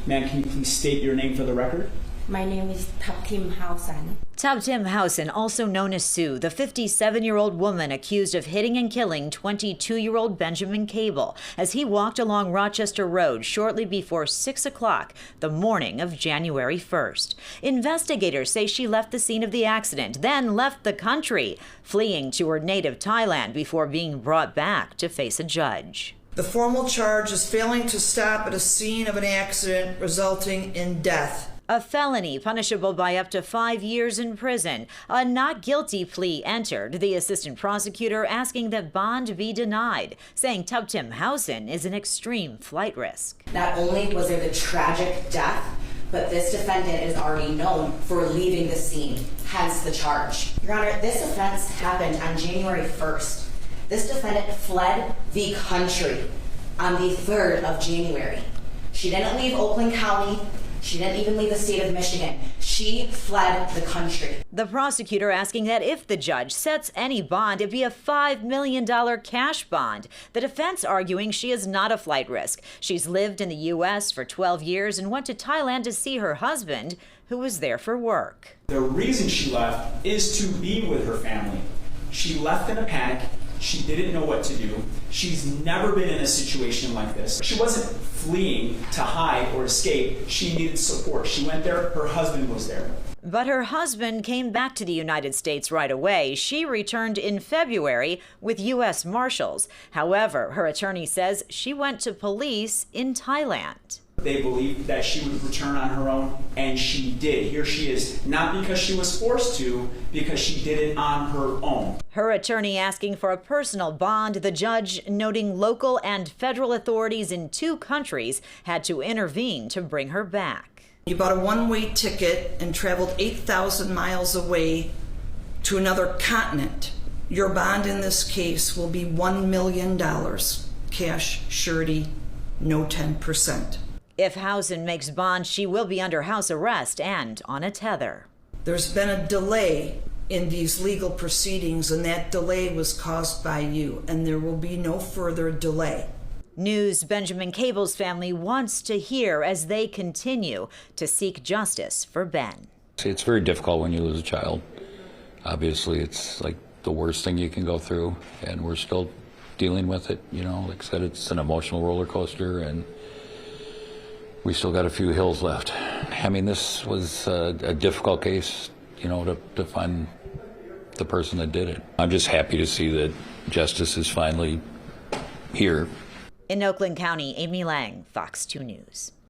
Ma'am, can you please state your name for the record? My name is Tubtim Howson. Tubtim Howson, also known as Sue, the 57-year-old woman accused of hitting and killing 22-year-old Benjamin Kable as he walked along Rochester Road shortly before 6 o'clock the morning of January 1st. Investigators say she left the scene of the accident, then left the country, fleeing to her native Thailand before being brought back to face a judge. The formal charge is failing to stop at a scene of an accident resulting in death. A felony punishable by up to 5 years in prison. A not guilty plea entered, the assistant prosecutor asking that bond be denied, saying Tubtim Howson is an extreme flight risk. Not only was there the tragic death, but this defendant is already known for leaving the scene, hence the charge. Your Honor, this offense happened on January 1st. This defendant fled the country on the 3rd of January. She didn't leave Oakland County. She didn't even leave the state of Michigan. She fled the country. The prosecutor asking that if the judge sets any bond, it be a $5 million cash bond. The defense arguing she is not a flight risk. She's lived in the U.S. for 12 years and went to Thailand to see her husband, who was there for work. The reason she left is to be with her family. She left in a panic. She didn't know what to do. She's never been in a situation like this. She wasn't fleeing to hide or escape. She needed support. She went there. Her husband was there. But her husband came back to the United States right away. She returned in February with U.S. Marshals. However, her attorney says she went to police in Thailand. They believed that she would return on her own, and she did. Here she is, not because she was forced to, because she did it on her own. Her attorney asking for a personal bond, the judge noting local and federal authorities in 2 countries had to intervene to bring her back. You bought a one-way ticket and traveled 8,000 miles away to another continent. Your bond in this case will be $1 million. Cash, surety, no 10%. If Howson makes bond, she will be under house arrest and on a tether. There's been a delay in these legal proceedings, and that delay was caused by you, and there will be no further delay. News Benjamin Kable's family wants to hear as they continue to seek justice for Ben. It's very difficult when you lose a child. Obviously, it's like the worst thing you can go through, and we're still dealing with it. You know, like I said, it's an emotional roller coaster, and we still got a few hills left. I mean, this was a difficult case, you know, to find the person that did it. I'm just happy to see that justice is finally here. In Oakland County, Amy Lang, Fox 2 News.